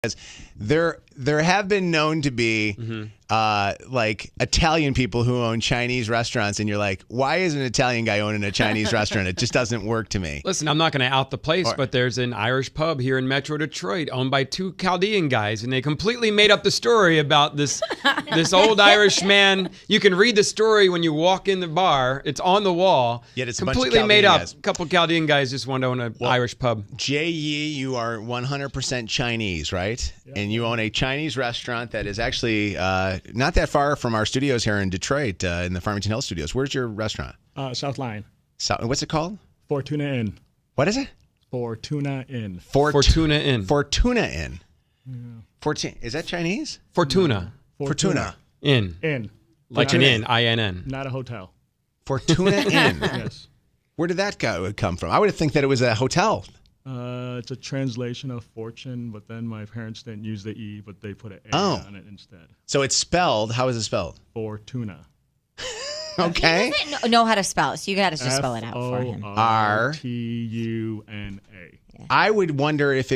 Because there have been known to be like Italian people who own Chinese restaurants, and you're like, why is an Italian guy owning a Chinese restaurant? It just doesn't work to me. Listen, I'm not going to out the place, but there's an Irish pub here in Metro Detroit owned by two Chaldean guys, and they completely made up the story about this old Irish man. You can read the story when you walk in the bar. It's on the wall. Yet it's completely a bunch of made up. guys. A couple Chaldean guys just want to own an Irish pub. Jay Yee, you are 100% Chinese, right? Yeah. And you own a Chinese restaurant that is actually not that far from our studios here in Detroit, in the Farmington Hills studios. Where's your restaurant? South Line. What's it called? Fortuna Inn. What is it? Fortuna Inn. Fortuna Inn. Fortuna Inn. Yeah. Is that Chinese? Fortuna. Fortuna. Inn. Inn. Like an inn, I-N-N. Not a hotel. Fortuna Inn. Yes. Where did that come from? I would think that it was a hotel. It's a translation of fortune, but then my parents didn't use the E, but they put an A on it instead. So it's spelled, how is it spelled? Fortuna. Okay. He doesn't know how to spell it, so you got to just spell it out for him. Fortuna. I would wonder if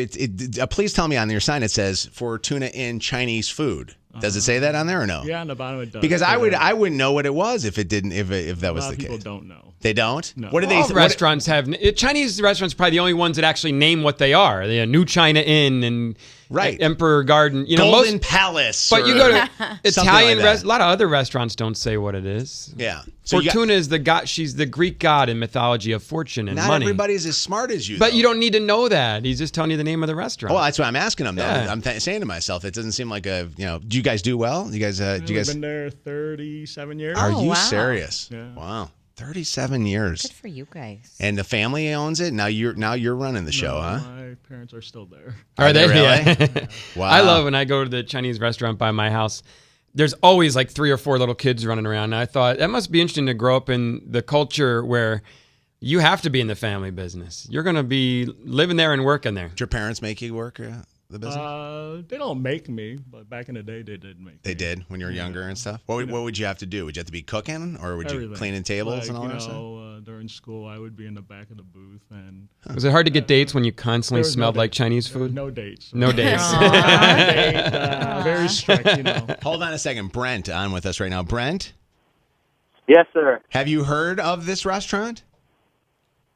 please tell me on your sign it says Fortuna Inn Chinese food. Does it say that on there or no? Yeah, on the bottom it does. Because I wouldn't know what it was if it didn't if that was the case. A lot of people don't know. They don't? No. What do they? Restaurants have Chinese restaurants are probably the only ones that actually name what they are. They have New China Inn and Emperor Garden. Golden Palace. But you go to Italian like a lot of other restaurants don't say what it is. Yeah. So Fortuna is the god. She's the Greek god in mythology of fortune and money. Not everybody's as smart as you. But you don't need to know that. He's just telling you the name of the restaurant. Well, that's what I'm asking him. Though. Yeah. I'm saying to myself, it doesn't seem like do you guys do well? You guys, We've been there 37 years. Are you wow. serious? Yeah. Wow. 37 years. Good for you guys. And the family owns it. Now you're running the show, huh? My parents are still there. Are they really? Yeah. Wow. I love when I go to the Chinese restaurant by my house. There's always like 3 or 4 little kids running around. And I thought that must be interesting to grow up in the culture where you have to be in the family business. You're going to be living there and working there. Did your parents make you work the business? They don't make me, but back in the day they did make me. They did when you were younger and stuff? What would you have to do? Would you have to be cooking or would you cleaning tables and all that stuff? During school, I would be in the back of the booth. And was it hard to get dates when you constantly smelled like Chinese There was food? no dates. No dates. Very strict, Hold on a second. Brent on with us right now. Brent? Yes, sir. Have you heard of this restaurant?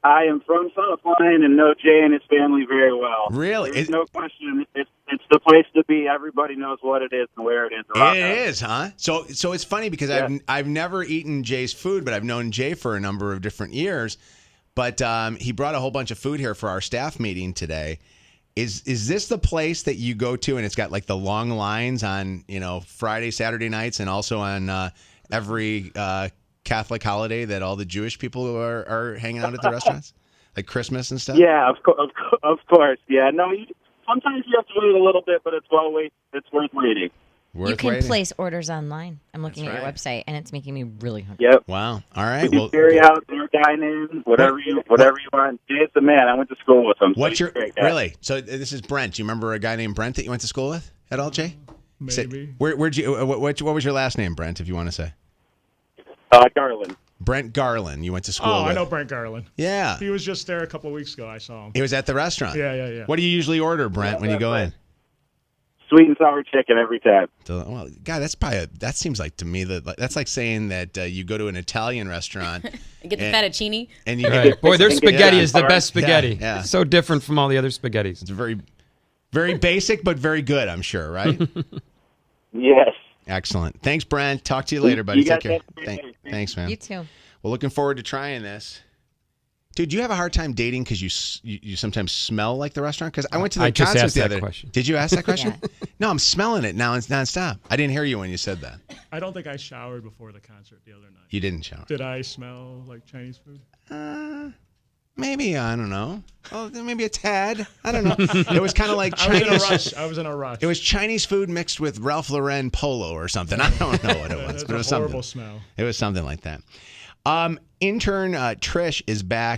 I am from South Line and know Jay and his family very well. Really? There's no question. It's the place to be. Everybody knows what it is and where it is. It is, huh? So it's funny because I've never eaten Jay's food, but I've known Jay for a number of different years. But he brought a whole bunch of food here for our staff meeting today. Is this the place that you go to and it's got like the long lines on Friday, Saturday nights, and also on every Catholic holiday that all the Jewish people are hanging out at the restaurants, like Christmas and stuff? Yeah, of course. Yeah, no. Sometimes you have to wait a little bit, but it's worth waiting. You can place orders online. I'm looking at your website, and it's making me really hungry. Yep. Wow. All right. Well, carry out or dine in, whatever you want. Jay's the man. I went to school with him. What's your really? So this is Brent. Do you remember a guy named Brent that you went to school with at all, Jay? Maybe. Where'd you? What was your last name, Brent? If you want to say. Garland. Brent Garland. You went to school with. I know Brent Garland. Yeah. He was just there a couple of weeks ago. I saw him. He was at the restaurant. Yeah. What do you usually order, Brent, when you go in? Sweet and sour chicken every time. Well, God, that seems like to me that's like saying that you go to an Italian restaurant and get the fettuccine. And you boy, their spaghetti is the best spaghetti. Yeah. It's so different from all the other spaghettis. It's very, very basic, but very good. I'm sure, right? Yes. Excellent. Thanks, Brent. Talk to you later, buddy. Take care. Thanks, man. You too. Well, looking forward to trying this. Dude, you have a hard time dating because you sometimes smell like the restaurant? Because I went to the concert the other day. Did you ask that question? Yeah. No, I'm smelling it now. It's nonstop. I didn't hear you when you said that. I don't think I showered before the concert the other night. You didn't shower. Did I smell like Chinese food? Maybe. I don't know. Oh, maybe a tad. I don't know. It was kind of like Chinese. I was in a rush. It was Chinese food mixed with Ralph Lauren polo or something. I don't know what it was. But it was a horrible something. smell. It was something like that. Intern Trish is back